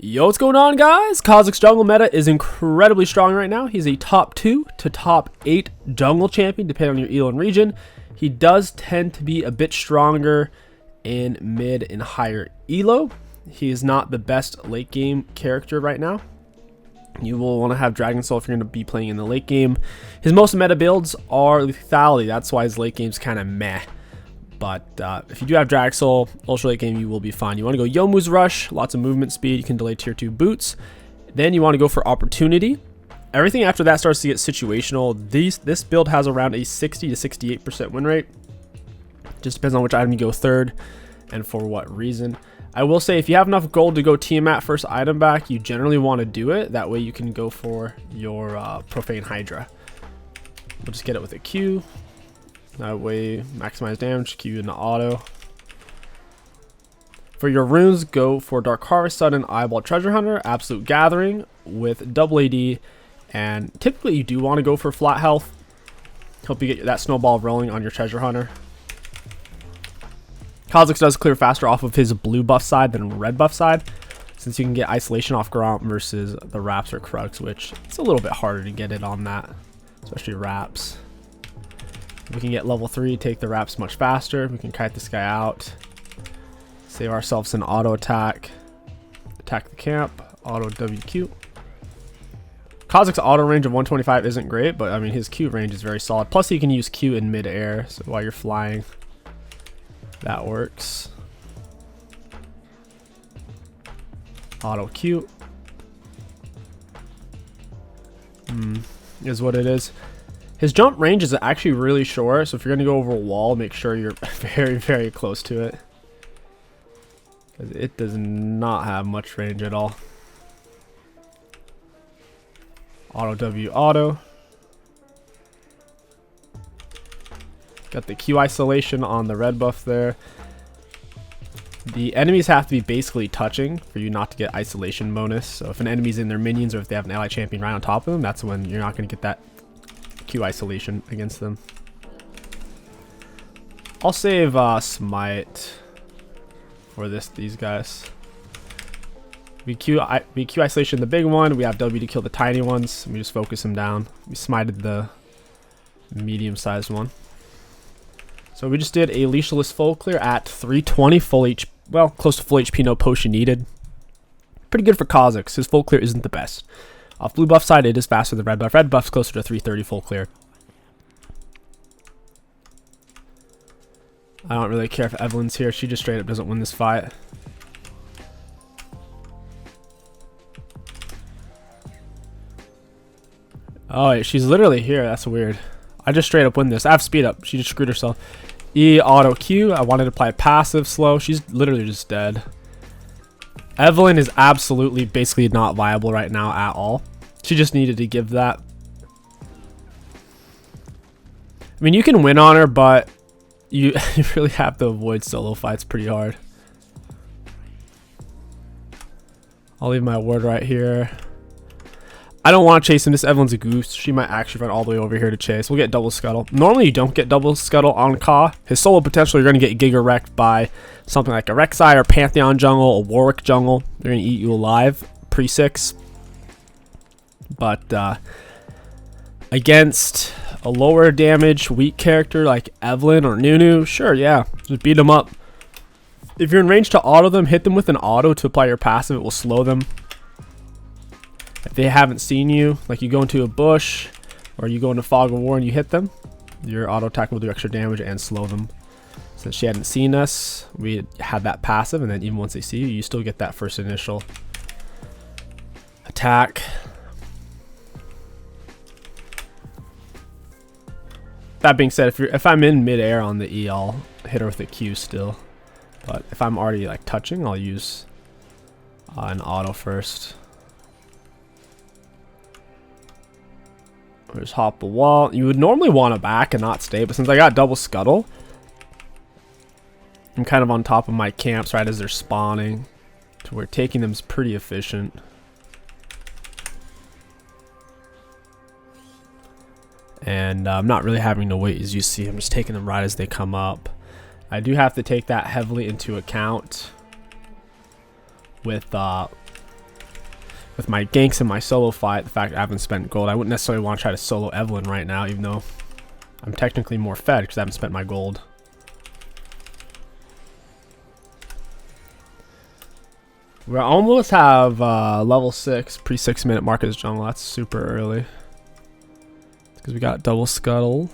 Yo, what's going on, guys? Kha'Zix jungle meta is incredibly strong right now. He's a top 2 to top 8 jungle champion, depending on your elo and region. He does tend to be a bit stronger in mid and higher elo. He is not the best late game character right now. You will want to have Dragon Soul if you're going to be playing in the late game. His most meta builds are Lethality. That's why his late game's kind of meh. But if you do have Drag Soul, ultra late game, you will be fine. You want to go Youmuu's Rush, lots of movement speed. You can delay tier 2 boots. Then you want to go for Opportunity. Everything after that starts to get situational. This build has around a 60 to 68% win rate. Just depends on which item you go third and for what reason. I will say if you have enough gold to go Tiamat first item back, you generally want to do it. That way you can go for your Profane Hydra. We'll just get it with a Q. That way, maximize damage, Q into auto. For your runes, go for Dark Harvest, Sudden, Eyeball, Treasure Hunter, Absolute Gathering with double AD. And typically you do want to go for flat health. Help you get that snowball rolling on your Treasure Hunter. Kha'Zix does clear faster off of his blue buff side than red buff side, since you can get isolation off Gromp versus the Wraps or Crux, which it's a little bit harder to get it on that, especially Wraps. We can get level 3, take the Wraps much faster. We can kite this guy out, save ourselves an auto attack, attack the camp, auto WQ. Kha'Zix's auto range of 125 isn't great, but I mean his Q range is very solid. Plus he can use Q in mid-air, so while you're flying, that works. Auto Q is what it is. His jump range is actually really short, so if you're going to go over a wall, make sure you're very, very close to it. Because it does not have much range at all. Auto W auto. Got the Q isolation on the red buff there. The enemies have to be basically touching for you not to get isolation bonus. So if an enemy's in their minions or if they have an ally champion right on top of them, that's when you're not going to get that Q isolation against them. I'll save Smite for these guys. We Q isolation the big one. We have W to kill the tiny ones. We just focus them down. We smited the medium-sized one. So we just did a leashless full clear at 320 full HP. Well, close to full HP, no potion needed. Pretty good for Kha'Zix. His full clear isn't the best. Off blue buff side, it is faster than red buff. Red buff's closer to 330 full clear. I don't really care if Evelyn's here. She just straight up doesn't win this fight. Oh, she's literally here. That's weird. I just straight up win this. I have speed up. She just screwed herself. E auto Q. I wanted to apply passive slow. She's literally just dead. Evelyn is absolutely basically not viable right now at all. She just needed to give that. I mean, you can win on her, but you really have to avoid solo fights pretty hard. I'll leave my ward right here. I don't want to chase him. This Evelyn's a goose. She might actually run all the way over here to chase. We'll get double scuttle. Normally, you don't get double scuttle on Ka. His solo potential, you're going to get giga wrecked by something like a Rek'Sai or Pantheon jungle, a Warwick jungle. They're going to eat you alive pre-6. But against a lower damage, weak character like Evelyn or Nunu, sure, yeah. Just beat them up. If you're in range to auto them, hit them with an auto to apply your passive. It will slow them. If they haven't seen you, like you go into a bush or you go into fog of war and you hit them, your auto attack will do extra damage and slow them. Since she hadn't seen us, we had that passive, and then even once they see you, you still get that first initial attack. That being said, if I'm in mid-air on the E, I'll hit her with a Q still. But if I'm already like touching, I'll use an auto first. Just hop the wall. You would normally want to back and not stay, but since I got double scuttle, I'm kind of on top of my camps right as they're spawning, to where taking them is pretty efficient. And I'm not really having to wait, as you see. I'm just taking them right as they come up. I do have to take that heavily into account with with my ganks and my solo fight, the fact I haven't spent gold, I wouldn't necessarily want to try to solo Evelyn right now, even though I'm technically more fed because I haven't spent my gold. We almost have level 6 pre 6-minute mark as jungle. That's super early because we got double scuttle.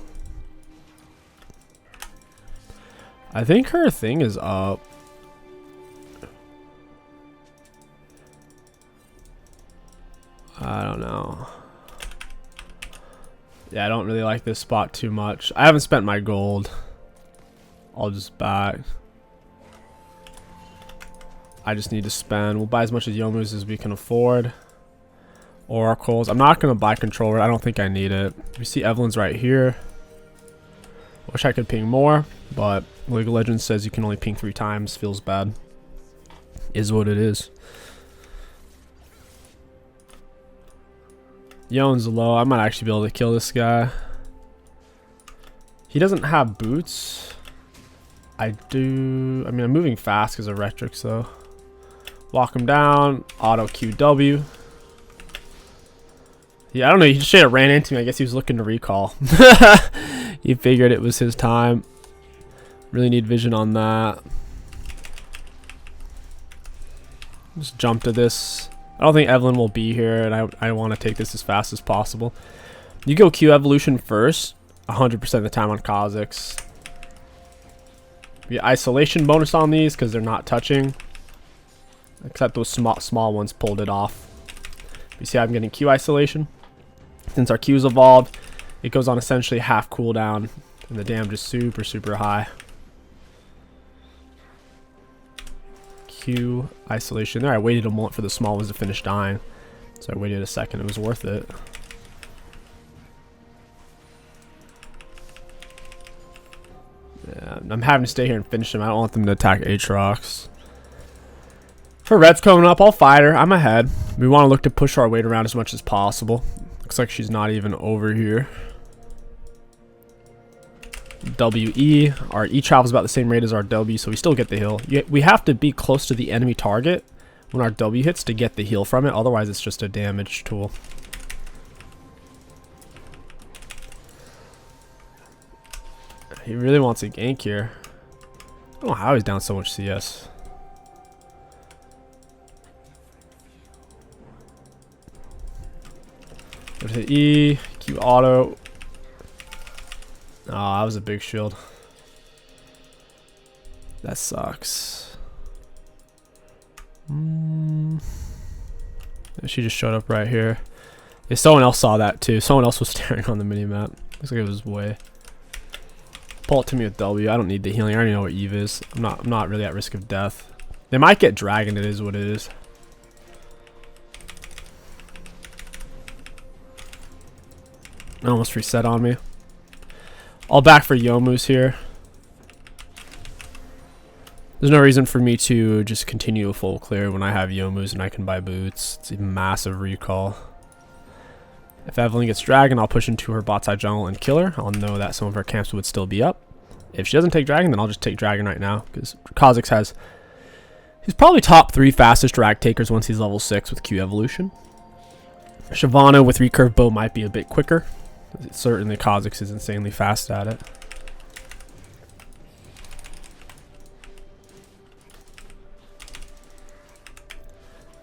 I think her thing is up. I don't know. Yeah, I don't really like this spot too much. I haven't spent my gold. I'll just back. I just need to spend. We'll buy as much of Youmuu's as we can afford. Oracles. I'm not going to buy controller. I don't think I need it. You see Evelyn's right here. Wish I could ping more, but League of Legends says you can only ping 3 times. Feels bad. Is what it is. Yone's low. I might actually be able to kill this guy. He doesn't have boots. I do. I mean, I'm moving fast because of Retrix, though. Lock him down. Auto QW. Yeah, I don't know. He just straight up ran into me. I guess he was looking to recall. He figured it was his time. Really need vision on that. Just jump to this. I don't think Evelyn will be here, and I want to take this as fast as possible. You go Q evolution first, 100% of the time on Kha'Zix. Get isolation bonus on these because they're not touching, except those small ones pulled it off. You see, I'm getting Q isolation. Since our Q's evolved, it goes on essentially half cooldown, and the damage is super high. Q isolation there. I waited a moment for the small ones to finish dying, so I waited a second. It was worth it. Yeah, I'm having to stay here and finish them. I don't want them to attack Aatrox. For red's coming up, I'll fight her. I'm ahead. We want to look to push our weight around as much as possible. Looks like she's not even over here. WE. Our E travels about the same rate as our W, so we still get the heal. We have to be close to the enemy target when our W hits to get the heal from it. Otherwise, it's just a damage tool. He really wants a gank here. I don't know how he's down so much CS. Go to E. Q auto. Oh, that was a big shield. That sucks. She just showed up right here. Yeah, someone else saw that too. Someone else was staring on the minimap. Looks like it was way. Pull it to me with W. I don't need the healing. I already know what Eve is. I'm not really at risk of death. They might get dragon. It is what it is. It almost reset on me. I'll back for Youmuu's here. There's no reason for me to just continue a full clear when I have Youmuu's and I can buy boots. It's a massive recall. If Evelyn gets dragon, I'll push into her bot side jungle and kill her. I'll know that some of her camps would still be up. If she doesn't take dragon, then I'll just take dragon right now because Kha'Zix has... He's probably top 3 fastest drag takers once he's level 6 with Q evolution. Shyvana with recurve bow might be a bit quicker. Certainly Kha'Zix is insanely fast at it.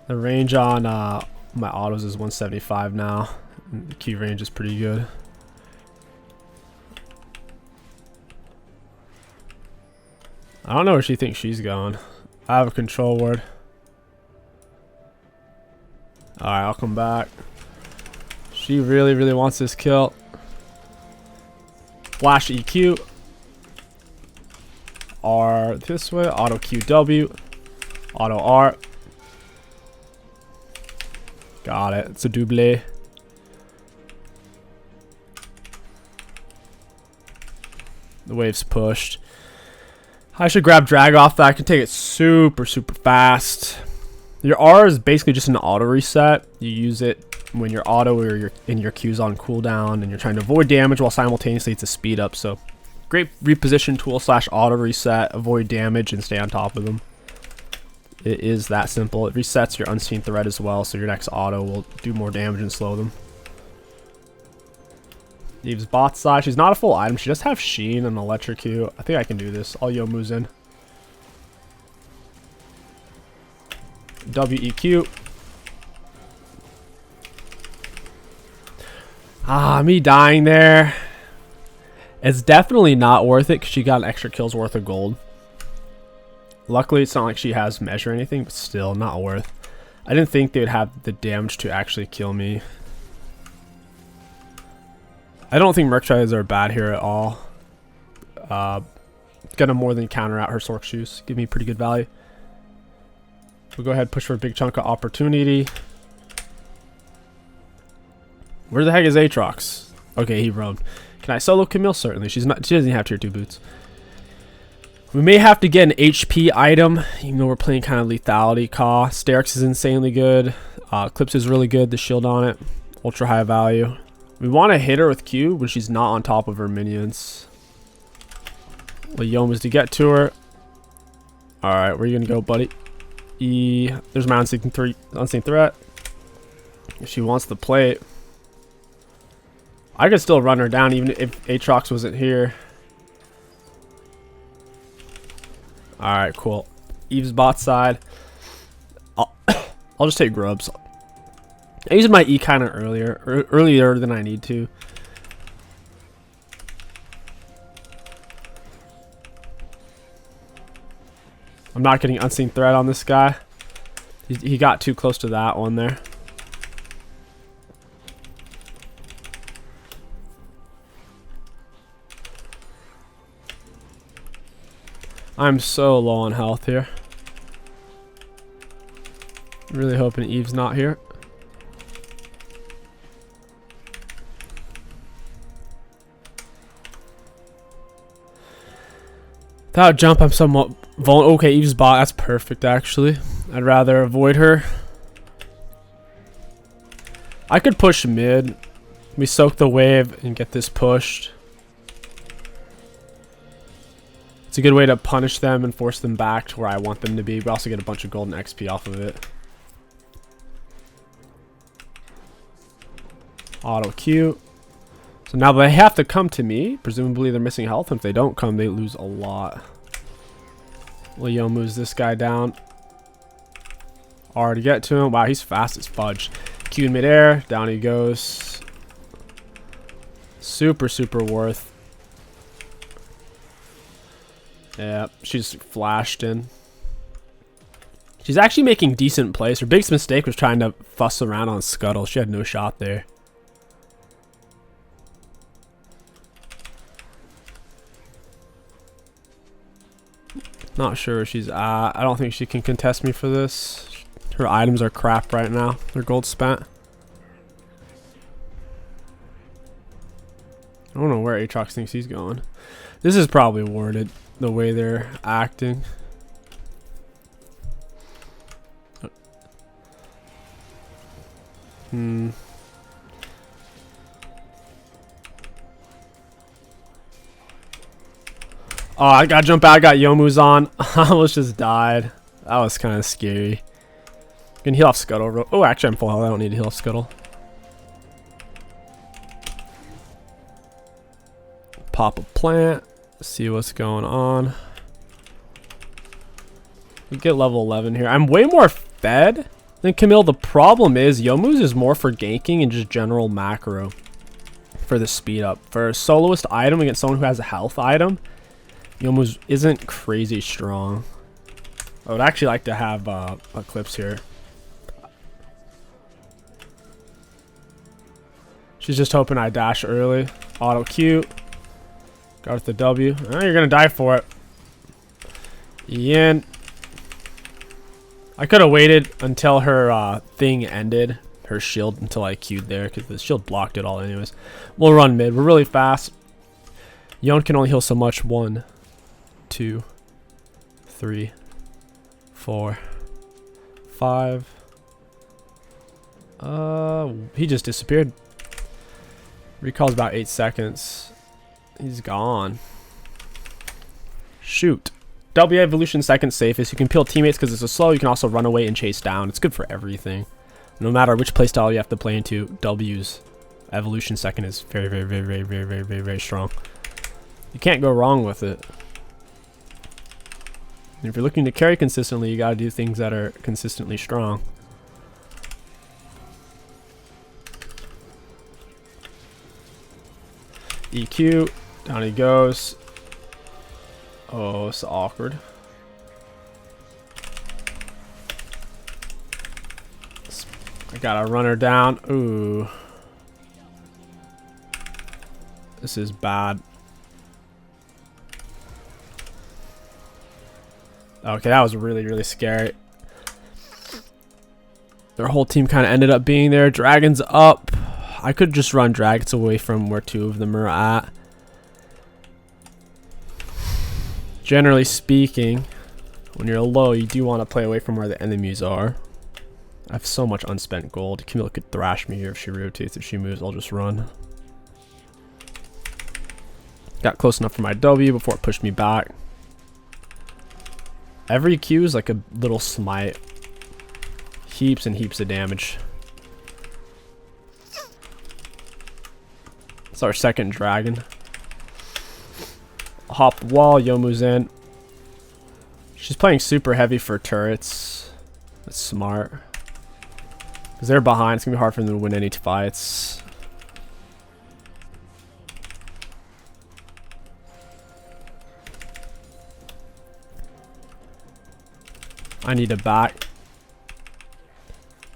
The range on my autos is 175 now. The key range is pretty good. I don't know where she thinks she's going. I have a control ward. Alright, I'll come back. She really wants this kill. Flash EQ. R this way. Auto QW. Auto R. Got it. It's a double. The wave's pushed. I should grab drag off that. I can take it super fast. Your R is basically just an auto reset. You use it when your auto or your Q's on cooldown and you're trying to avoid damage while simultaneously it's a speed up. So great reposition tool / auto reset, avoid damage and stay on top of them. It is that simple. It resets your unseen threat as well, so your next auto will do more damage and slow them. Eve's bot side. She's not a full item. She does have Sheen and Electrocute. I think I can do this. All Youmuu's in. WEQ. Ah, me dying there. It's definitely not worth it because she got an extra kill's worth of gold. Luckily, it's not like she has measure or anything, but still not worth. I didn't think they would have the damage to actually kill me. I don't think Merc Tries are bad here at all. Gonna more than counter out her Sork Shoes. Give me pretty good value. We'll go ahead and push for a big chunk of opportunity. Where the heck is Aatrox? Okay, he roamed. Can I solo Camille? Certainly. She doesn't even have tier 2 boots. We may have to get an HP item, even though we're playing kind of lethality. Sterix is insanely good. Eclipse is really good. The shield on it. Ultra high value. We want to hit her with Q when she's not on top of her minions. Youmuu's to get to her. Alright, where are you going to go, buddy? There's my unseen threat. If she wants to play it. I could still run her down even if Aatrox wasn't here. Alright, cool. Eve's bot side. I'll just take grubs. I used my E kind of earlier than I need to. I'm not getting unseen threat on this guy. He got too close to that one there. I'm so low on health here. Really hoping Eve's not here. Without jump, I'm somewhat vulnerable. Okay, Eve's bot. That's perfect, actually. I'd rather avoid her. I could push mid. We soak the wave and get this pushed. It's a good way to punish them and force them back to where I want them to be. We also get a bunch of golden XP off of it. Auto Q. So now they have to come to me. Presumably they're missing health. And if they don't come, they lose a lot. Leo moves this guy down. R to get to him. Wow, he's fast as fudge. Q in midair. Down he goes. Super, super worth. Yeah, she's flashed in. She's actually making decent plays. Her biggest mistake was trying to fuss around on Scuttle. She had no shot there. Not sure where she's at. I don't think she can contest me for this. Her items are crap right now. They're gold spent. I don't know where Aatrox thinks he's going. This is probably warded, the way they're acting. Oh, I gotta jump out. I got Youmuu's on. I almost just died. That was kind of scary. Can heal off Scuttle. Oh, actually, I'm full health. I don't need to heal off Scuttle. Pop a plant. See what's going on. We get level 11 here. I'm way more fed than Camille. The problem is Youmuu's is more for ganking and just general macro for the speed up. For a soloist item against someone who has a health item, Youmuu's isn't crazy strong. I would actually like to have Eclipse here. She's just hoping I dash early. Auto Q. Got with the W. Oh, you're gonna die for it. Ian. I could have waited until her thing ended. Her shield until I Q'd there, because the shield blocked it all anyways. We'll run mid. We're really fast. Yon can only heal so much. 1, 2, 3, 4, 5. He just disappeared. Recall's about 8 seconds. He's gone. Shoot. W evolution second safest. You can peel teammates because it's a slow. You can also run away and chase down. It's good for everything. No matter which playstyle you have to play into, W's evolution second is very, very, very, very, very, very, very, very strong. You can't go wrong with it. And if you're looking to carry consistently, you gotta do things that are consistently strong. EQ, down he goes. Oh, it's awkward. I gotta run her down. Ooh. This is bad. Okay, that was really, really scary. Their whole team kind of ended up being there. Dragons up. I could just run dragons away from where two of them are at. Generally speaking, when you're low, you do want to play away from where the enemies are. I have so much unspent gold. Camille could thrash me here if she rotates. If she moves, I'll just run. Got close enough for my W before it pushed me back. Every Q is like a little smite. Heaps and heaps of damage. It's our second dragon. Hop the wall, Yomu's in. She's playing super heavy for turrets. That's smart. Because they're behind, it's going to be hard for them to win any fights. I need a back.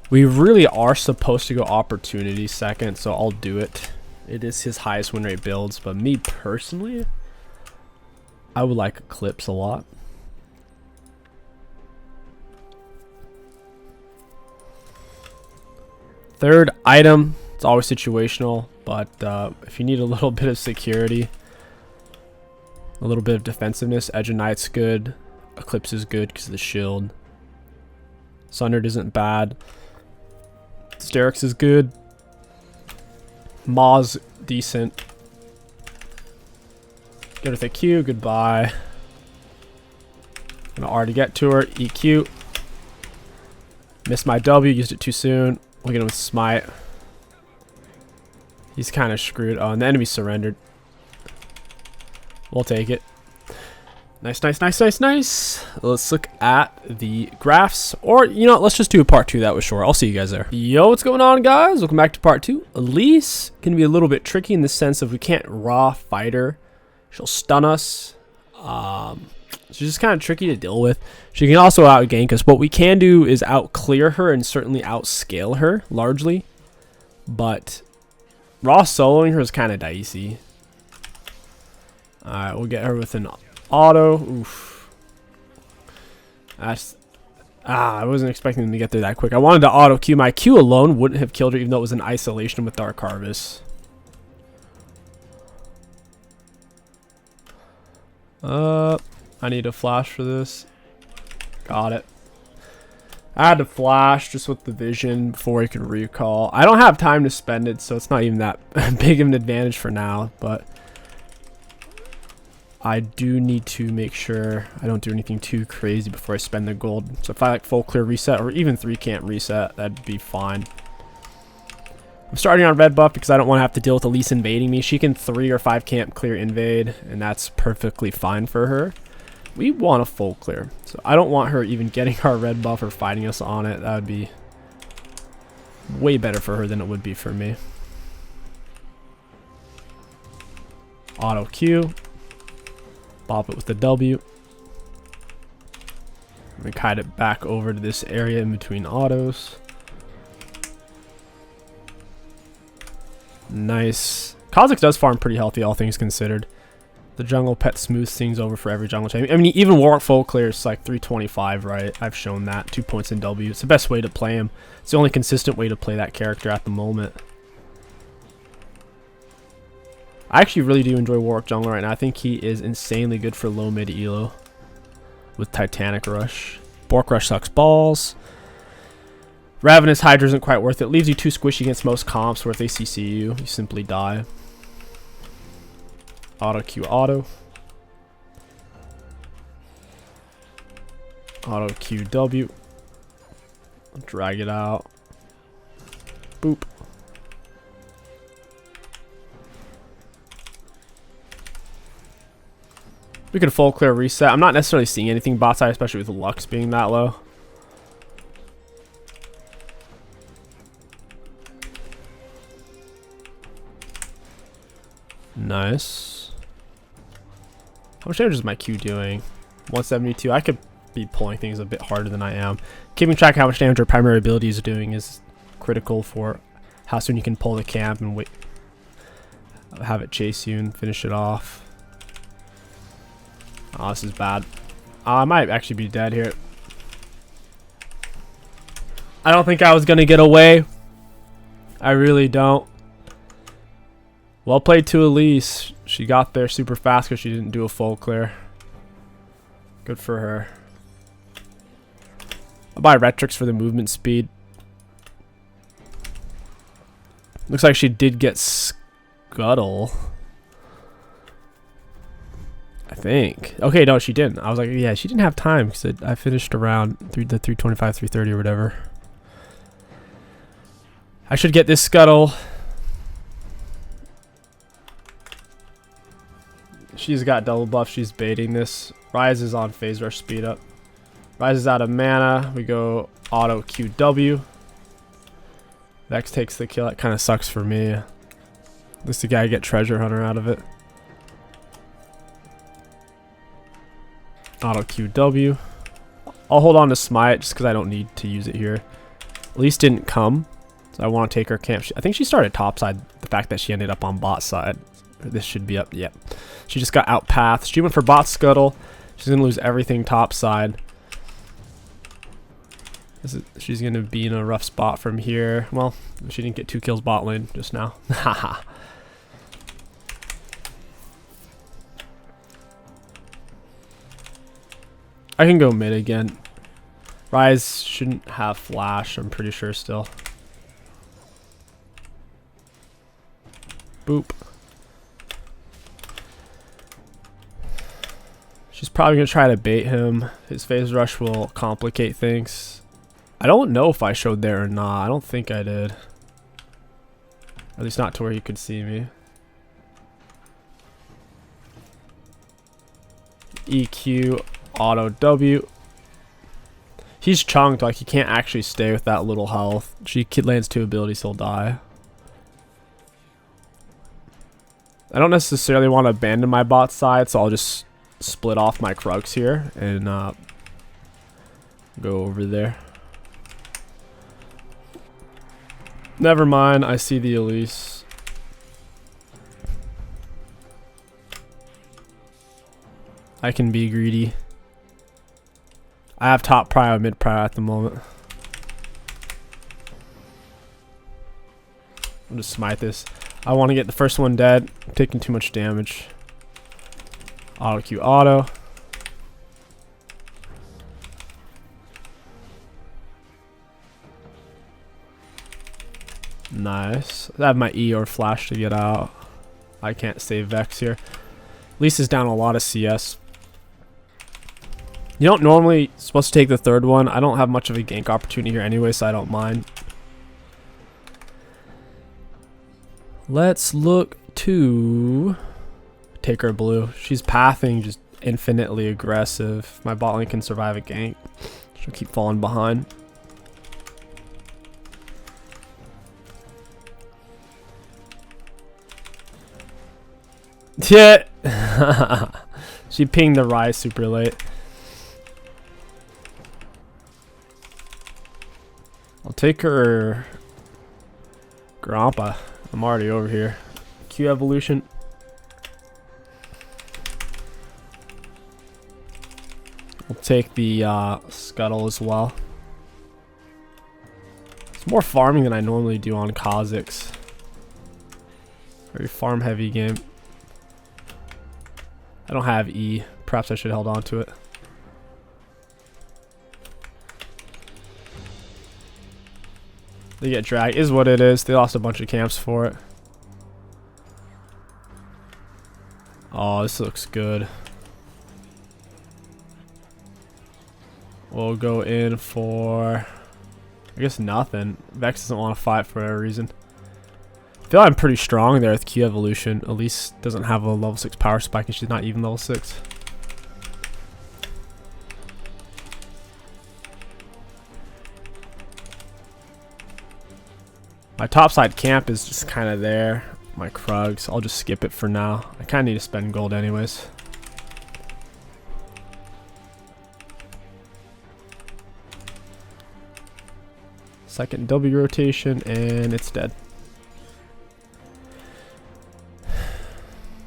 We really are supposed to go opportunity second, so I'll do it. It is his highest win rate builds, but me personally, I would like Eclipse a lot. Third item, it's always situational, but if you need a little bit of security, a little bit of defensiveness, Edge of Night's good. Eclipse is good because of the shield. Sundered isn't bad. Sterix is good. Maw's decent. Good with a Q, goodbye. Gonna R to get to her, EQ. Missed my W, used it too soon. Look at him with smite. He's kind of screwed. Oh, and the enemy surrendered. We'll take it. Nice, nice, nice, nice, nice. Let's look at the graphs. Or, you know, let's just do a part 2. That was short. I'll see you guys there. Yo, what's going on, guys? Welcome back to part 2. Elise can be a little bit tricky in the sense of we can't raw fight her. She'll stun us. She's just kind of tricky to deal with. She can also outgank us. What we can do is out-clear her and certainly outscale her, largely. But raw soloing her is kind of dicey. Alright, we'll get her with an auto. Oof. That's... I wasn't expecting them to get there that quick. I wanted to auto Q. My Q alone wouldn't have killed her, even though it was in isolation with Dark Harvest. I need a flash for this. Got it. I had to flash just with the vision before he could recall. I don't have time to spend it, so it's not even that big of an advantage for now, but I do need to make sure I don't do anything too crazy before I spend the gold. So if I like full clear reset or even 3 can't reset, that'd be fine. I'm starting on red buff because I don't want to have to deal with Elise invading me. She can 3 or 5 camp clear invade, and that's perfectly fine for her. We want a full clear, so I don't want her even getting our red buff or fighting us on it. That would be way better for her than it would be for me. Auto Q. Bop it with the W. We kite it back over to this area in between autos. Nice. Kha'Zix does farm pretty healthy, all things considered. The jungle pet smooths things over for every jungle champion. I mean, even Warwick full clear is like 325, right? I've shown that. 2 points in W. It's the best way to play him. It's the only consistent way to play that character at the moment. I actually really do enjoy Warwick jungle right now. I think he is insanely good for low mid elo with Titanic Rush. Bork Rush sucks balls. Ravenous Hydra isn't quite worth it. Leaves you too squishy against most comps where if they CC you, you simply die. Auto Q auto. Auto QW. Drag it out. Boop. We could full clear reset. I'm not necessarily seeing anything bot side, especially with the Lux being that low. Nice. How much damage is my Q doing? 172. I could be pulling things a bit harder than I am. Keeping track of how much damage your primary ability is doing is critical for how soon you can pull the camp and wait, have it chase you and finish it off. Oh, this is bad. I might actually be dead here. I don't think I was gonna get away. I really don't. Well played to Elise. She got there super fast because she didn't do a full clear. Good for her. I'll buy Retrix for the movement speed. Looks like she did get Scuttle. I think. Okay, no, she didn't. I was like, yeah, she didn't have time because I finished around the 325, 330 or whatever. I should get this Scuttle. She's got double buff. She's baiting this. Rise is on phase rush speed up. Rise is out of mana. We go auto QW. Vex takes the kill. That kind of sucks for me. At least the guy get treasure hunter out of it. Auto QW. I'll hold on to Smite just because I don't need to use it here. Elise didn't come, so I want to take her camp. I think she started topside. The fact that she ended up on bot side. This should be up. Yep. She just got outpathed. She went for bot scuttle. She's gonna lose everything topside. She's gonna be in a rough spot from here. Well, she didn't get 2 kills bot lane just now. Haha. I can go mid again. Rise shouldn't have flash, I'm pretty sure still. Boop. She's probably going to try to bait him. His phase rush will complicate things. I don't know if I showed there or not. I don't think I did. At least not to where he could see me. EQ, auto W. He's chunked, like he can't actually stay with that little health. She lands 2 abilities, he'll die. I don't necessarily want to abandon my bot side, so I'll just split off my Kha'Zix here and go over there. Never mind, I see the Elise. I can be greedy. I have top prio, mid prio at the moment. I'll just smite this. I want to get the first one dead. I'm taking too much damage. Auto Q auto. Nice. I have my E or flash to get out. I can't save Vex here. Lisa's down a lot of CS. You don't normally supposed to take the third one. I don't have much of a gank opportunity here anyway, so I don't mind. Let's look to take her blue. She's pathing just infinitely aggressive. My bot lane can survive a gank. She'll keep falling behind. Yeah. She pinged the Rise super late. I'll take her Grompa. I'm already over here. Q evolution. We'll take the Scuttle as well. It's more farming than I normally do on Kha'Zix. Very farm heavy game. I don't have E. Perhaps I should have held on to it. They get dragged. Is what it is. They lost a bunch of camps for it. Oh, this looks good. We'll go in for, I guess, nothing. Vex doesn't want to fight for whatever reason. I feel I'm pretty strong there with Q evolution. Elise doesn't have a level 6 power spike and she's not even level 6. My topside camp is just kind of there. My Krugs. I'll just skip it for now. I kind of need to spend gold anyways. Second W rotation and it's dead.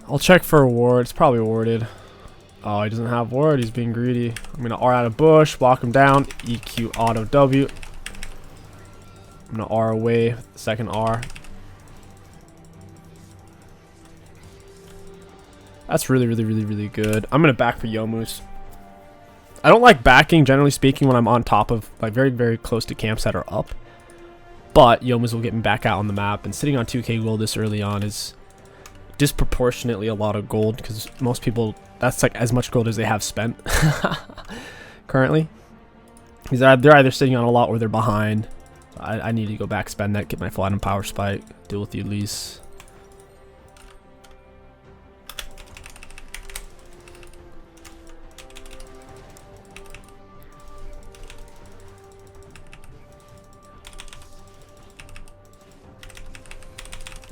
I'll check for a ward. It's probably warded. Oh, he doesn't have ward. He's being greedy. I'm gonna R out of bush, walk him down, EQ auto W. I'm gonna R away with the second R. That's really good. I'm gonna back for Youmuu's. I don't like backing, generally speaking, when I'm on top of, like, very close to camps that are up. But Youmuu's will get me back out on the map, and sitting on 2k gold this early on is disproportionately a lot of gold, because most people, that's like as much gold as they have spent currently. Because they're either sitting on a lot or they're behind. I need to go back, spend that, get my full item power spike, deal with the Elise.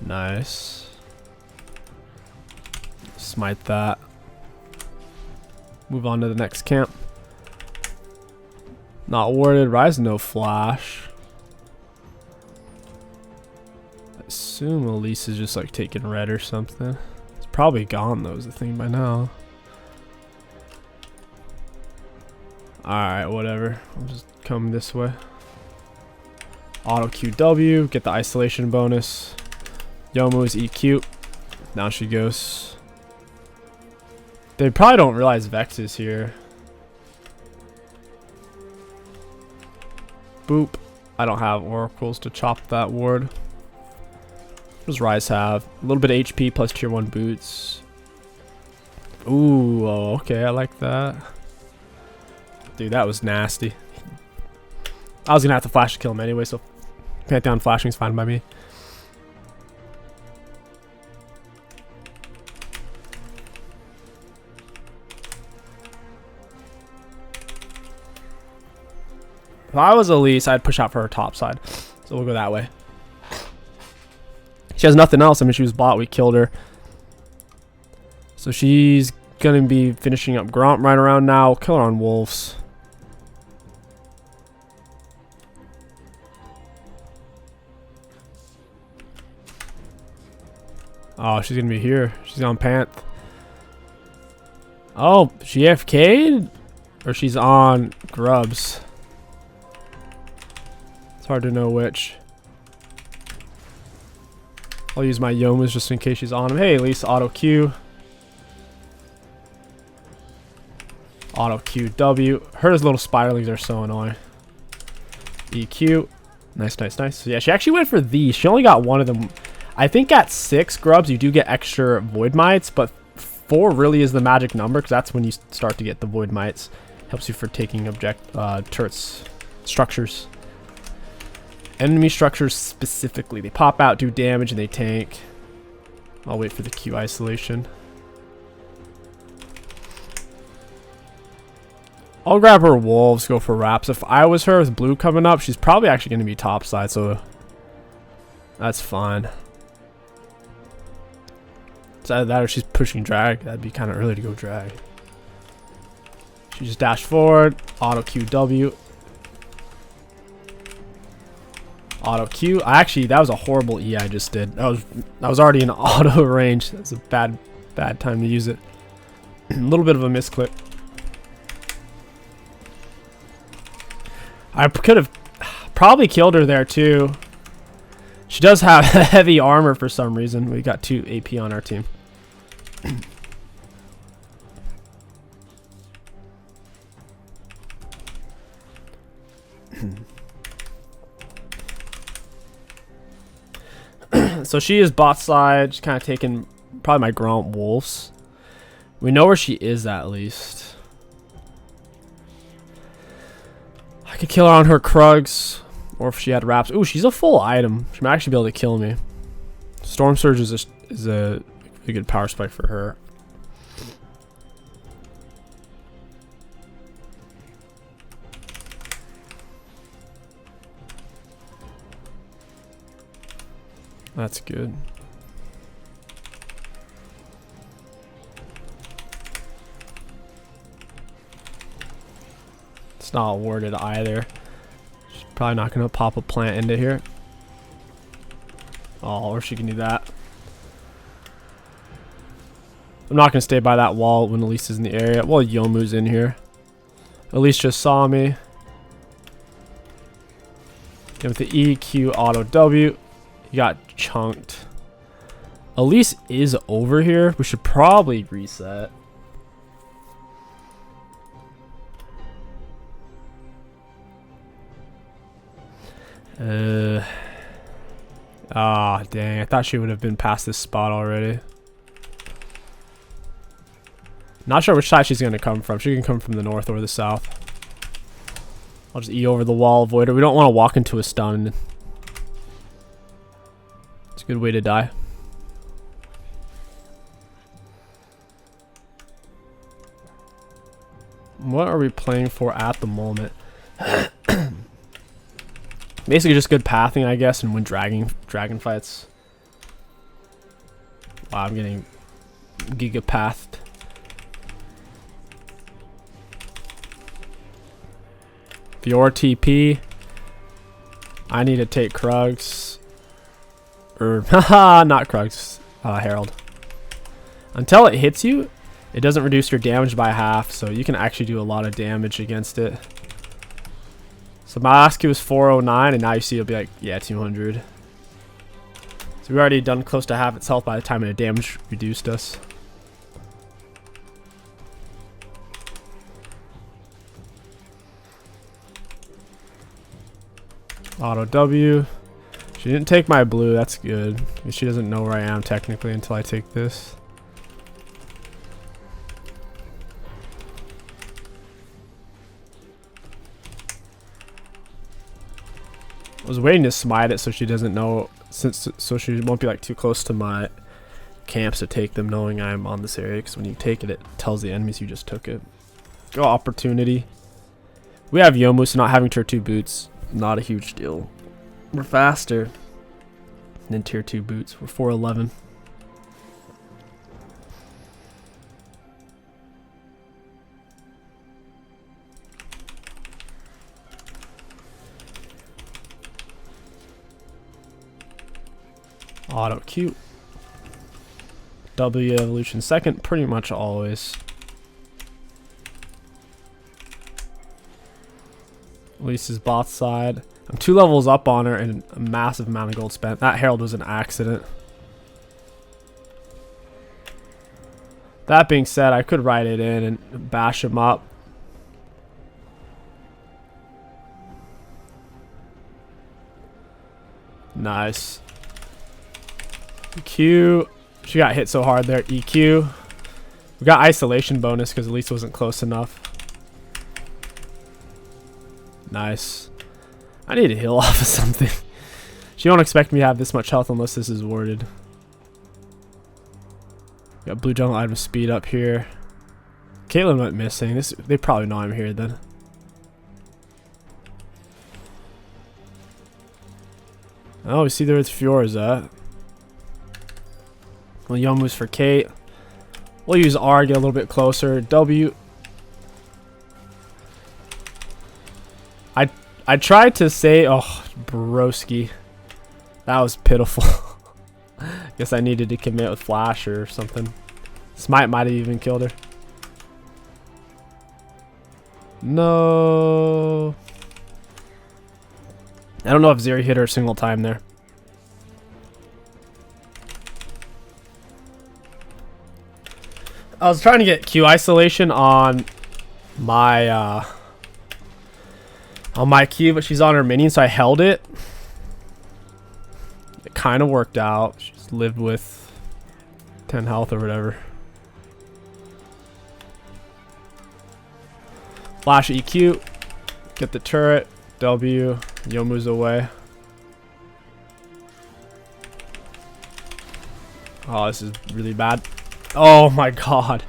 Nice. Smite that. Move on to the next camp. Not warded. Rise no flash. I assume Elise is just like taking red or something. It's probably gone though, is the thing by now. Alright, whatever. I'll just come this way. Auto QW. Get the isolation bonus. Youmuu's EQ. Down she goes. They probably don't realize Vex is here. Boop. I don't have oracles to chop that ward. What does Rise have? A little bit of HP plus tier 1 boots. Ooh, oh, okay, I like that. Dude, that was nasty. I was gonna have to flash to kill him anyway, so Pantheon flashing is fine by me. If I was Elise, I'd push out for her top side. So we'll go that way. She has nothing else. I mean, she was bot. We killed her. So she's going to be finishing up Gromp right around now. We'll kill her on Wolves. Oh, she's going to be here. She's on Panth. Oh, she AFK'd? Or she's on Grubs? Hard to know which. I'll use my Youmuu's just in case she's on him. Hey, at least auto Q. Auto Q W. Her little spiralings are so annoying. EQ. Nice. So yeah, she actually went for these. She only got one of them. I think at 6 grubs you do get extra void mites, but 4 really is the magic number because that's when you start to get the void mites. Helps you for taking turrets, structures. Enemy structures specifically. They pop out, do damage, and they tank. I'll wait for the Q isolation. I'll grab her wolves, go for wraps. If I was her with blue coming up, she's probably actually going to be topside, so that's fine. It's either that or she's pushing drag. That'd be kind of early to go drag. She just dashed forward, auto QW. Auto Q. Actually, that was a horrible E I just did. I was already in auto range. That's a bad time to use it. A little bit of a misclick. I could have probably killed her there too. She does have heavy armor for some reason. We got 2 AP on our team. So she is bot side, just kind of taking probably my Gromp wolves. We know where she is at least. could kill her on her Krugs, or if she had wraps. Ooh, she's a full item. She might actually be able to kill me. Storm Surge is a good power spike for her. That's good. It's not worded either. She's probably not going to pop a plant into here. Oh, or she can do that. I'm not going to stay by that wall when Elise is in the area. Well, Youmuu's in here. Elise just saw me. And with the EQ auto W, he got chunked. Elise is over here. We should probably reset. Ah, dang. I thought she would have been past this spot already. Not sure which side she's going to come from. She can come from the north or the south. I'll just E over the wall, avoid her. We don't want to walk into a stun. It's a good way to die. What are we playing for at the moment? Basically just good pathing, I guess, and win dragon fights. Wow, I'm getting gigapathed. Fior TP. I need to take Krugs. Or, haha, not Krugs. Herald. Until it hits you, it doesn't reduce your damage by half, so you can actually do a lot of damage against it. So my last Q was 409, and now you see it'll be like, yeah, 200. So we already done close to half its health by the time the damage reduced us. Auto W. She didn't take my blue, that's good. She doesn't know where I am technically until I take this. I was waiting to smite it so she doesn't know, so she won't be like too close to my camps to take them, knowing I'm on this area. Because when you take it, it tells the enemies you just took it. Go opportunity. We have Youmuu, so not having tier 2 boots, not a huge deal. We're faster than tier 2 boots. We're 411. Auto Q. W evolution second, pretty much always. Lisa's bot side. I'm 2 levels up on her and a massive amount of gold spent. That Herald was an accident. That being said, I could ride it in and bash him up. Nice. EQ. She got hit so hard there. EQ. We got isolation bonus because Elise wasn't close enough. Nice. I need to heal off of something. She don't expect me to have this much health unless this is warded. Got blue jungle item speed up here. Caitlyn went missing. They probably know I'm here then. Oh, we see there it's Fior's at. Well, Youmuu's for Kate. We'll use R, get a little bit closer. W. I tried to say, oh, broski. That was pitiful. Guess I needed to commit with flash or something. Smite might have even killed her. No. I don't know if Zeri hit her a single time there. I was trying to get Q isolation on my Q, but she's on her minion, so I held it. It kind of worked out. She's lived with 10 health or whatever. Flash EQ. Get the turret. W. Youmu's away. Oh, this is really bad. Oh my god.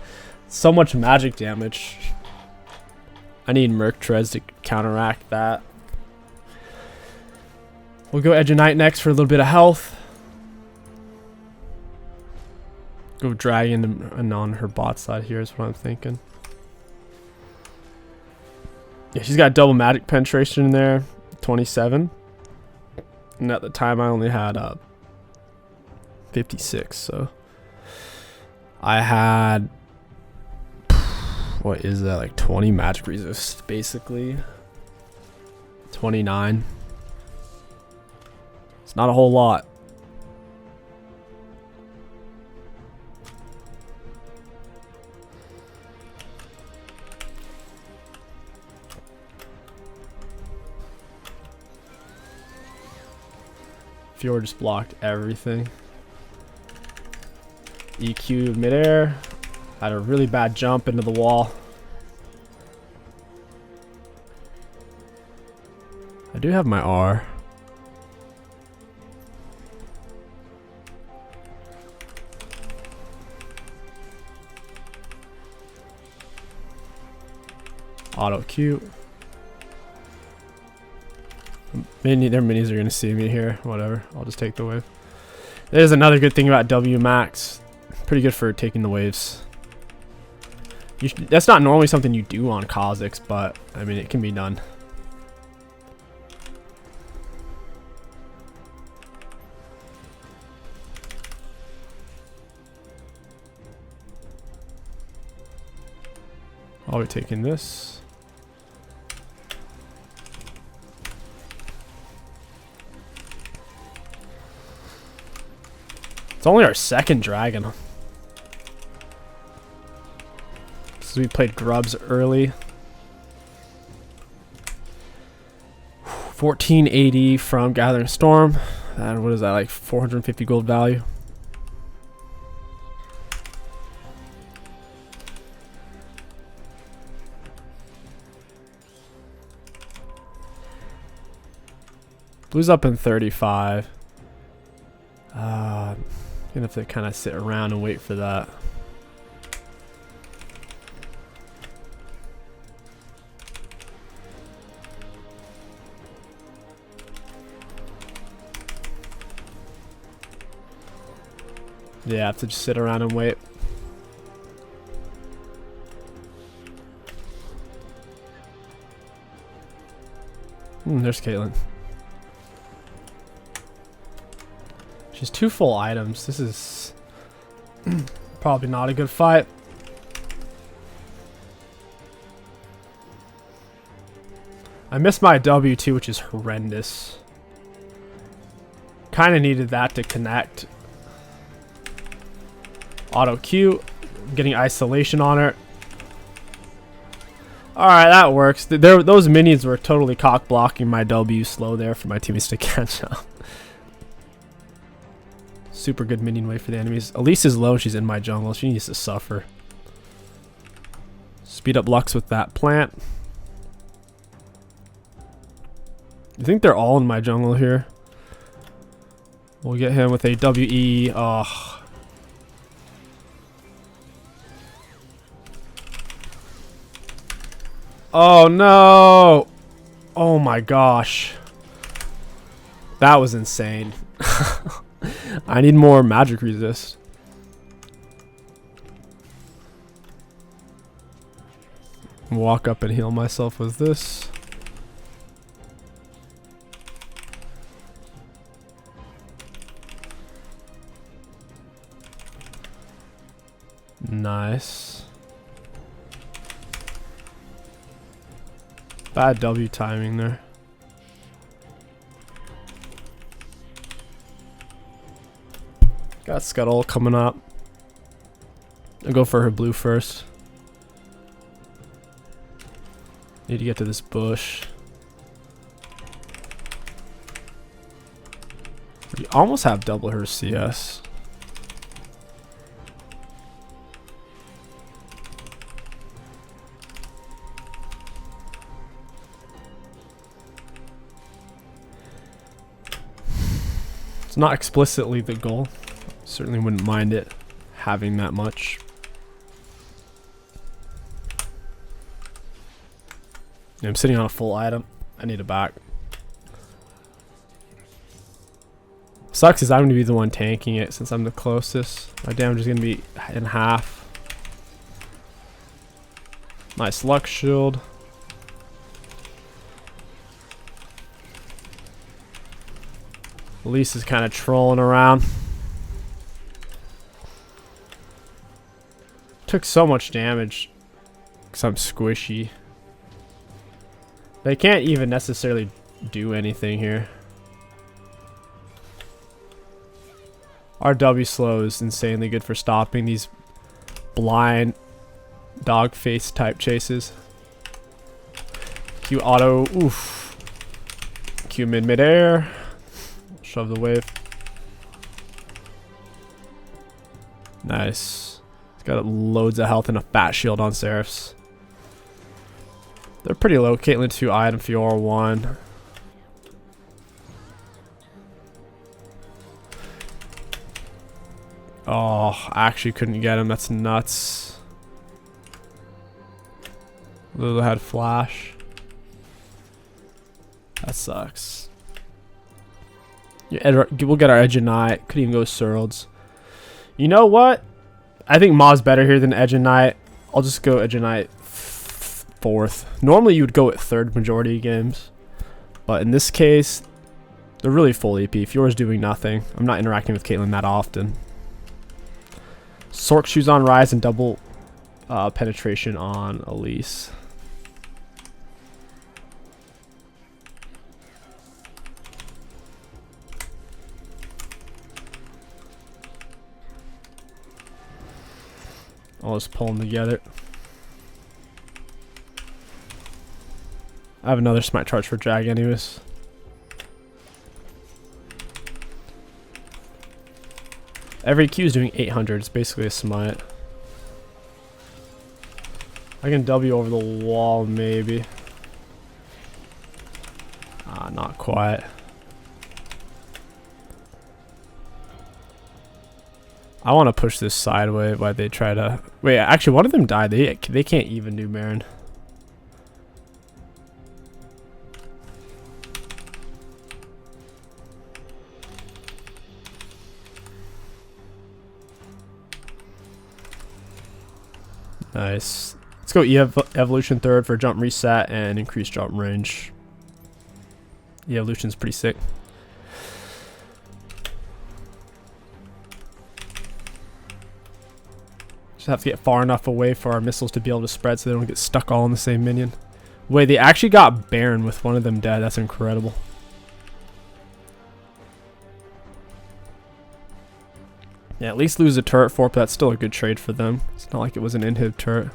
So much magic damage. I need Murktrez to counteract that. We'll go Edge of Night next for a little bit of health. Go Dragon and on her bot side here is what I'm thinking. Yeah, she's got double magic penetration in there. 27. And at the time I only had 56, so I had, what is that, like 20 magic resist basically. 29. It's not a whole lot. Fjord just blocked everything. EQ midair. Had a really bad jump into the wall. I do have my R. Auto Q. Their minis are gonna see me here. Whatever. I'll just take the wave. There's another good thing about W Max. Pretty good for taking the waves. That's not normally something you do on Kha'Zix, but I mean it can be done. I'll be taking this. It's only our second dragon. So we played Grubs early. 1480 from Gathering Storm. And what is that, like 450 gold value? Blue's up in 35. Gonna have to kind of sit around and wait for that. Yeah, I have to just sit around and wait. There's Caitlyn. She's 2 full items. This is probably not a good fight. I missed my W too, which is horrendous. Kind of needed that to connect. Auto Q. Getting isolation on her. Alright, that works. Those minions were totally cock blocking my W slow there for my teammates to catch up. Super good minion wave for the enemies. Elise is low. She's in my jungle. She needs to suffer. Speed up Lux with that plant. I think they're all in my jungle here. We'll get him with a WE. Oh. Oh no. Oh my gosh. That was insane. I need more magic resist. Walk up and heal myself with this. Nice. Bad W timing there. Got Scuttle coming up. I'll go for her blue first. Need to get to this bush. We almost have double her CS. It's not explicitly the goal. Certainly wouldn't mind it having that much. Yeah, I'm sitting on a full item. I need a back. Sucks is I'm going to be the one tanking it since I'm the closest. My damage is going to be in half. Nice luck shield. Elise is kind of trolling around. Took so much damage because I'm squishy. They can't even necessarily do anything here. Our W slow is insanely good for stopping these blind dog face type chases. Q auto, oof. Q midair. Shove the wave. Nice. He's got loads of health and a fat shield on Seraphs. They're pretty low. Caitlyn 2, item Fiora 1. Oh, I actually couldn't get him. That's nuts. Lulu had flash. That sucks. Yeah, we'll get our Edge of Night. Could even go Surlds. You know what? I think Ma's better here than Edge of Night. I'll just go Edge of Night 4th. Normally you would go at 3rd majority of games. But in this case, they're really full EP. Fiora's doing nothing. I'm not interacting with Caitlyn that often. Sork shoes on Rise and double penetration on Elise. I'll just pull them together. I have another smite charge for drag anyways. Every Q is doing 800. It's basically a smite. I can W over the wall maybe. Ah, not quite. I want to push this sideways while they try to... Wait, actually one of them died. They can't even do Baron. Nice. Let's go evolution 3rd for jump reset and increased jump range. Evolution's pretty sick. Just have to get far enough away for our missiles to be able to spread so they don't get stuck all in the same minion. Wait, they actually got Baron with one of them dead. That's incredible. Yeah, at least lose a turret for it, but that's still a good trade for them. It's not like it was an inhib turret.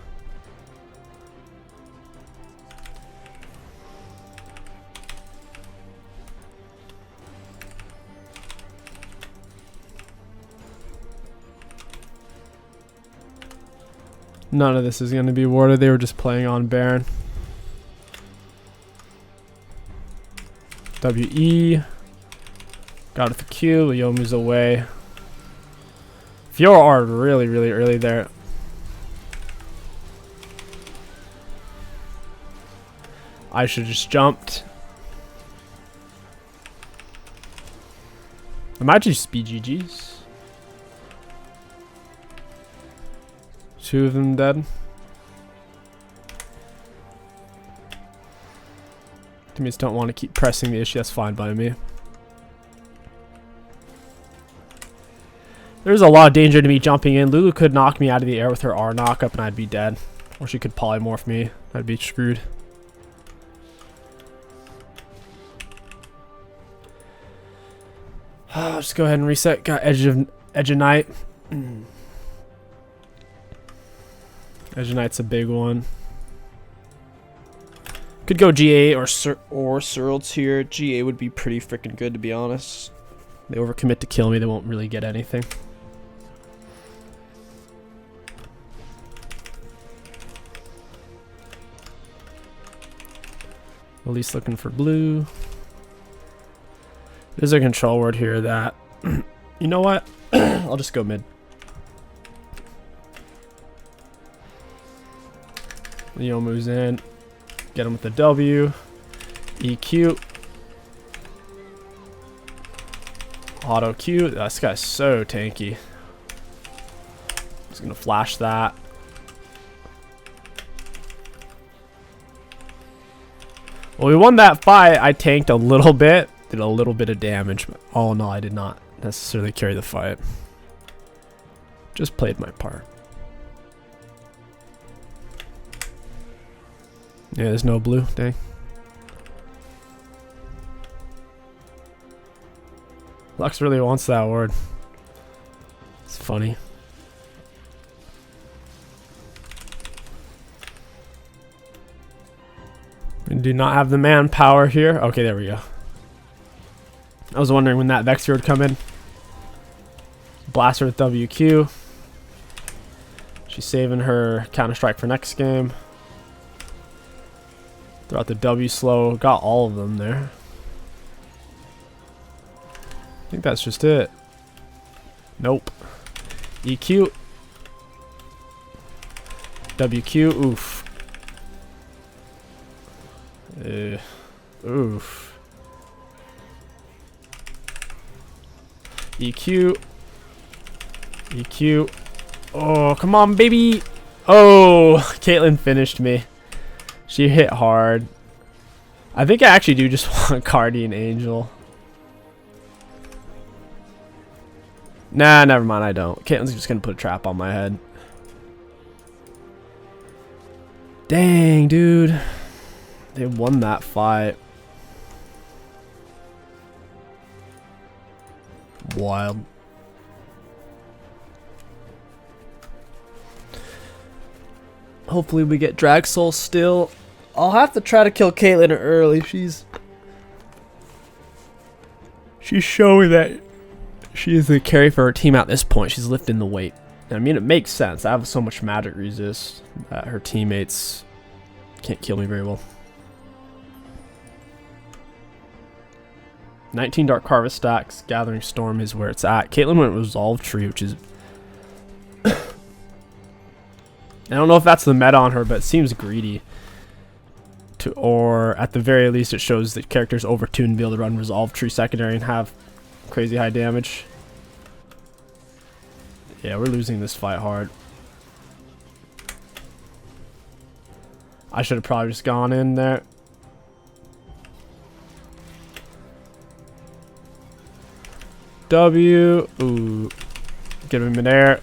None of this is going to be warded. They were just playing on Baron. WE. Got it with the Q. Yomu's away. Fiora are really, really early there. I should have just jumped. I might just be GG's. 2 of them dead. Teammates don't want to keep pressing the issue. That's fine by me. There's a lot of danger to me jumping in. Lulu could knock me out of the air with her R knockup and I'd be dead. Or she could polymorph me. I'd be screwed. Just go ahead and reset. Got Edge of Night. Edge of Night's a big one. Could go GA or Surlds here. GA would be pretty freaking good, to be honest. They overcommit to kill me. They won't really get anything. At least looking for blue. There's a control word here that You know what? I'll just go mid. Leo moves in. Get him with the W. EQ. Auto Q. This guy's so tanky. Just gonna flash that. Well, we won that fight. I tanked a little bit. Did a little bit of damage. But oh no, I did not necessarily carry the fight. Just played my part. Yeah, there's no blue. Dang. Lux really wants that ward. It's funny. We do not have the manpower here. Okay, there we go. I was wondering when that Vexer would come in. Blaster with WQ. She's saving her Counter-Strike for next game. Throw out the W slow. Got all of them there. I think that's just it. Nope. EQ. WQ. Oof. Oof. EQ. EQ. Oh, come on, baby. Oh, Caitlyn finished me. She hit hard. I think I actually do just want Guardian Angel. Nah, never mind, I don't. Caitlyn's just gonna put a trap on my head. Dang, dude. They won that fight. Wild. Hopefully we get Drag Soul still. I'll have to try to kill Caitlyn early. She's showing that she is the carry for her team at this point. She's lifting the weight. I mean, it makes sense. I have so much magic resist that her teammates can't kill me very well. 19 Dark Harvest stacks. Gathering Storm is where it's at. Caitlyn went Resolve Tree, which is... I don't know if that's the meta on her, but it seems greedy. Or at the very least, it shows that characters overtuned and be able to run Resolve Tree secondary and have crazy high damage. Yeah, we're losing this fight hard. I should have probably just gone in there. W. Ooh. Get him in midair.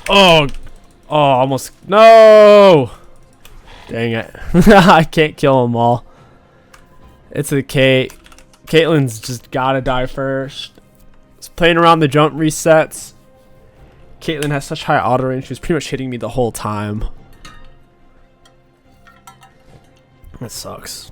Oh. Oh, almost. No. Dang it. I can't kill them all. It's a Kate. Caitlyn's just gotta die first. It's playing around the jump resets. Caitlyn has such high auto range. She was pretty much hitting me the whole time. That sucks.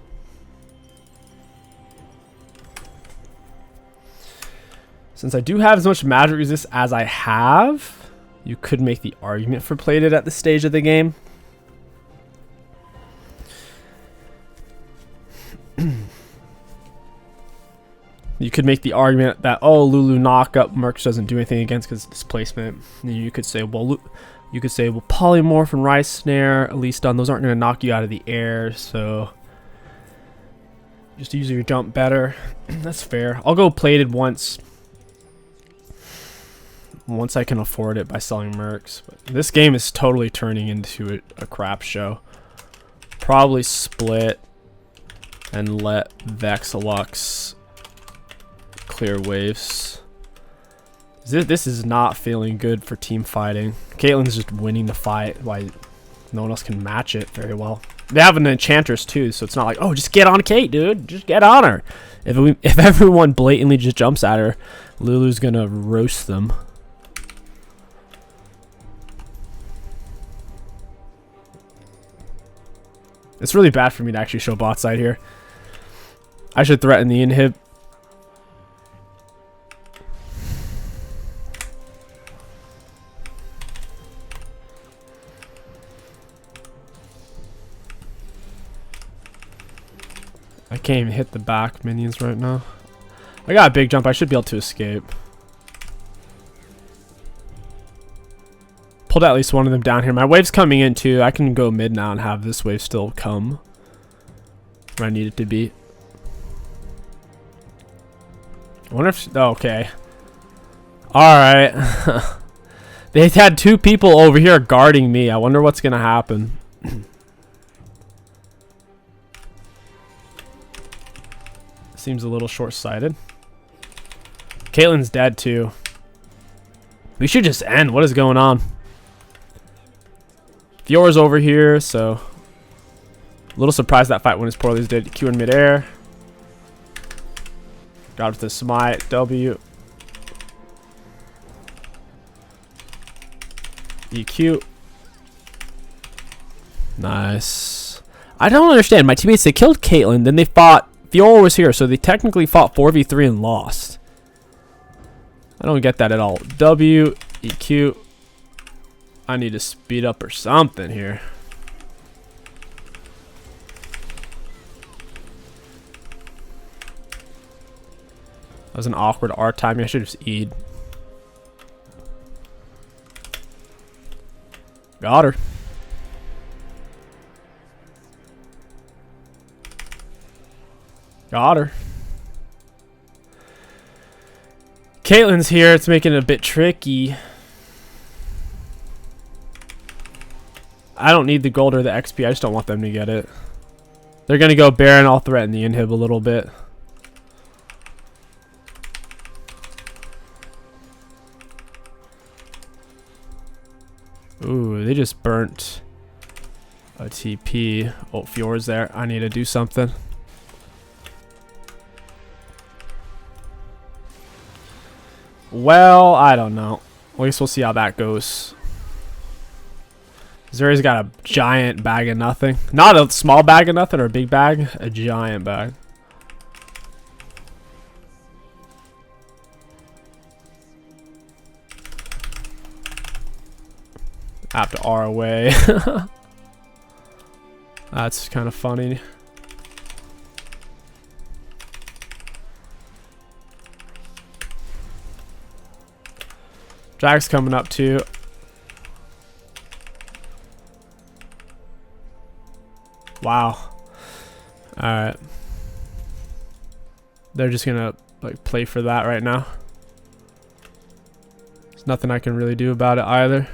Since I do have as much magic resist as I have, you could make the argument for played it at this stage of the game. You could make the argument that, oh, Lulu knockup Mercs doesn't do anything against because displacement. And you could say, well, Polymorph and Rise Snare, at least those aren't going to knock you out of the air, so just use your jump better. That's fair. I'll go plated once I can afford it by selling Mercs. But this game is totally turning into a crap show. Probably split and let Vexalux clear waves. This is not feeling good for team fighting. Caitlyn's just winning the fight. Why no one else can match it very well. They have an Enchantress too, so it's not like, oh, just get on Kate, dude. Just get on her. If everyone blatantly just jumps at her, Lulu's gonna roast them. It's really bad for me to actually show bot side here. I should threaten the inhib. I can't even hit the back minions right now. I got a big jump. I should be able to escape. Pulled at least one of them down here. My wave's coming in too. I can go mid now and have this wave still come where I need it to be. I wonder if... Oh, okay. Alright. They had two people over here guarding me. I wonder what's going to happen. Seems a little short-sighted. Caitlyn's dead too. We should just end. What is going on? Fiora's over here, so a little surprised that fight went as poorly as did. Q in midair. Got with the smite. W. EQ. Nice. I don't understand. My teammates, they killed Caitlyn, then they fought. Fiora was here, so they technically fought 4v3 and lost. I don't get that at all. W. EQ. I need to speed up or something here. That was an awkward R timing. I should have just E'd. Got her. Got her. Caitlyn's here. It's making it a bit tricky. I don't need the gold or the XP. I just don't want them to get it. They're going to go Baron. I'll threaten the inhib a little bit. Ooh, they just burnt a TP. Oh, Fiora's there. I need to do something. Well, I don't know. At least we'll see how that goes. Zuri's got a giant bag of nothing. Not a small bag of nothing or a big bag. A giant bag. I have to R away. That's kind of funny. Drag's coming up too. Wow. Alright. They're just gonna like play for that right now. There's nothing I can really do about it either.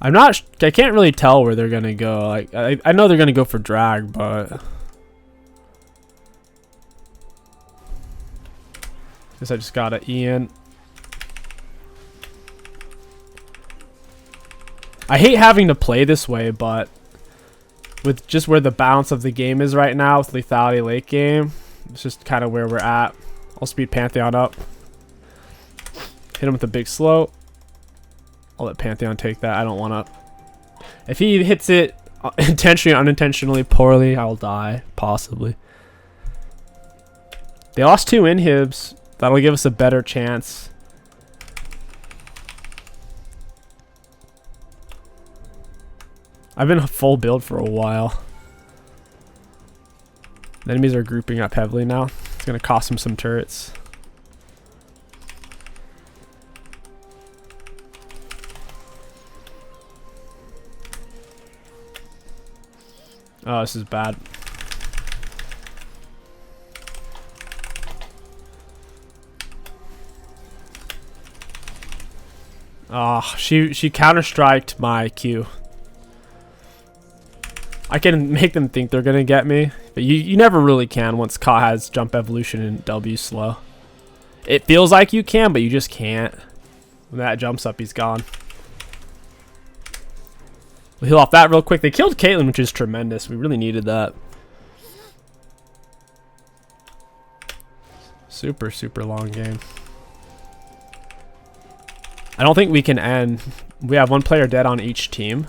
I can't really tell where they're gonna go. Like I know they're gonna go for drag, but guess I just gotta Ian. I hate having to play this way, but with just where the balance of the game is right now with lethality late game, it's just kind of where we're at. I'll speed Pantheon up. Hit him with a big slow. I'll let Pantheon take that. I don't want to. If he hits it intentionally or unintentionally poorly, I'll die, possibly. They lost 2 inhibs. That'll give us a better chance. I've been full build for a while. The enemies are grouping up heavily now. It's going to cost them some turrets. Oh, this is bad. Oh, she counter-striked my Q. I can make them think they're gonna get me, but you never really can once Ka has jump evolution and W slow. It feels like you can, but you just can't. When that jumps up, he's gone. We'll heal off that real quick. They killed Caitlyn, which is tremendous. We really needed that. Super, super long game. I don't think we can end. We have 1 player dead on each team.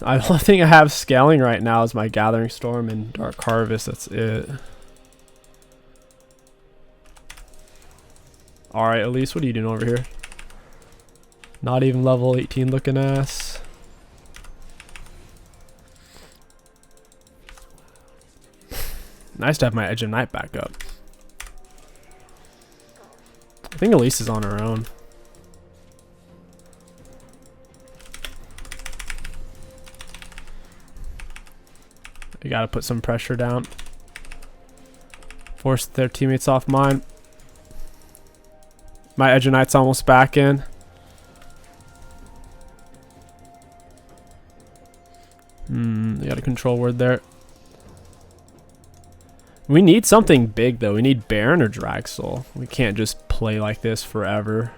I don't think I have scaling right now as my Gathering Storm and Dark Harvest. That's it. Alright, Elise, what are you doing over here? Not even level 18 looking ass. Nice to have my Edge of Night back up. I think Elise is on her own. You gotta put some pressure down. Force their teammates off mine. My Edge of Night's almost back in. They got a control word there. We need something big though. We need Baron or Dragsoul. We can't just play like this forever.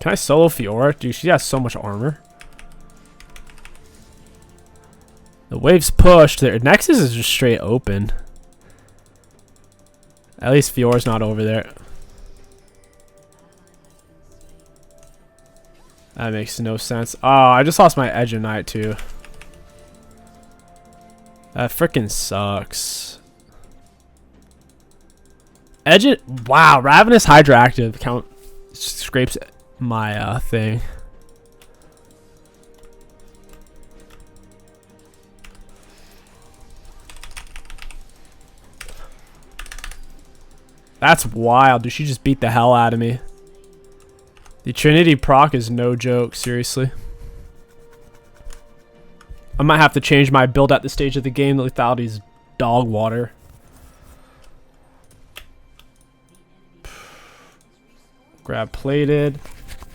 Can I solo Fiora? Dude, she has so much armor. The wave's pushed. Their Nexus is just straight open. At least Fiora's not over there. That makes no sense. Oh, I just lost my Edge of Night too. That freaking sucks. Wow, Ravenous Hydraactive count scrapes my thing. That's wild, dude. She just beat the hell out of me. The Trinity proc is no joke, seriously. I might have to change my build at this stage of the game. The Lethality's dog water. Grab plated.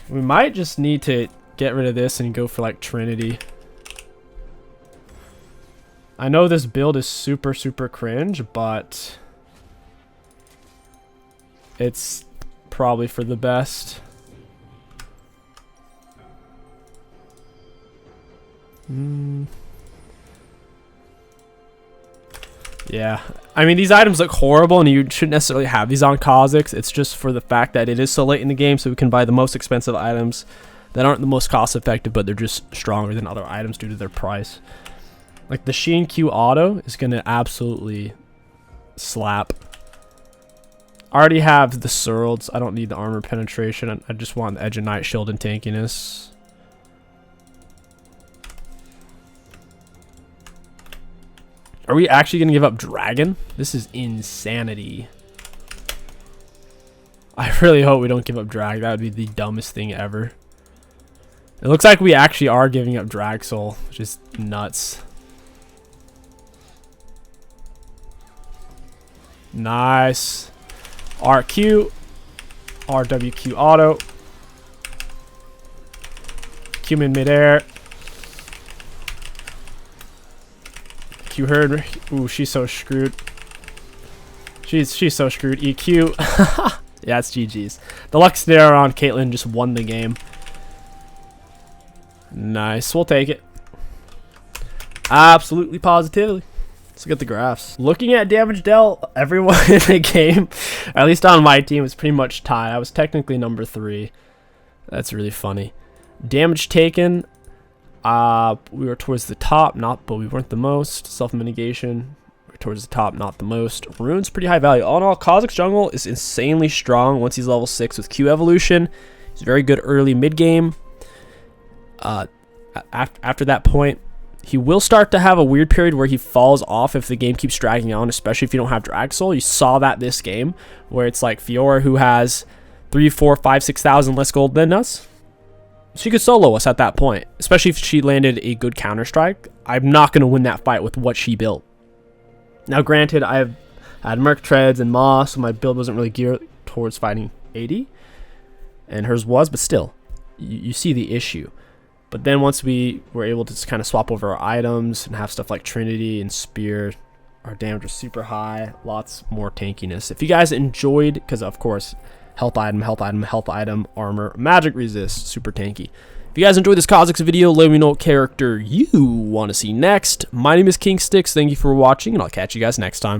We might just need to get rid of this and go for like Trinity. I know this build is super, super cringe, but it's probably for the best. Yeah, I mean, these items look horrible and you shouldn't necessarily have these on Kha'Zix. It's just for the fact that it is so late in the game, so we can buy the most expensive items that aren't the most cost effective, but they're just stronger than other items due to their price. Like the Sheen Q auto is going to absolutely slap. I already have the Surlds. I don't need the armor penetration. I just want the Edge of Night shield and tankiness. Are we actually going to give up Dragon? This is insanity. I really hope we don't give up Drag. That would be the dumbest thing ever. It looks like we actually are giving up Dragsoul, which is nuts. Nice. RQ. RWQ auto. Q in midair. Q heard. Ooh, she's so screwed. She's so screwed. EQ. Yeah, it's GG's. The Lux there on Caitlyn just won the game. Nice. We'll take it. Absolutely positively. Let's look at the graphs. Looking at damage dealt, everyone in the game, at least on my team, was pretty much tied. I was technically number 3. That's really funny. Damage taken, we were towards the top, but we weren't the most. Self-mitigation, we were towards the top, not the most. Rune's pretty high value. All in all, Kha'Zix jungle is insanely strong once he's level 6 with Q evolution. He's very good early mid-game. After that point, he will start to have a weird period where he falls off if the game keeps dragging on, especially if you don't have Dragsoul. You saw that this game, where it's like Fiora, who has 3, 4, 5, 6,000 less gold than us. She could solo us at that point, especially if she landed a good counter-strike. I'm not going to win that fight with what she built. Now, granted, I had Merc Treads and Moss, so my build wasn't really geared towards fighting 80, and hers was, but still, you see the issue. But then once we were able to just kind of swap over our items and have stuff like Trinity and Spear, our damage was super high, lots more tankiness. If you guys enjoyed, because of course, health item, health item, health item, armor, magic resist, super tanky. If you guys enjoyed this Kha'Zix video, let me know what character you want to see next. My name is King Sticks. Thank you for watching, and I'll catch you guys next time.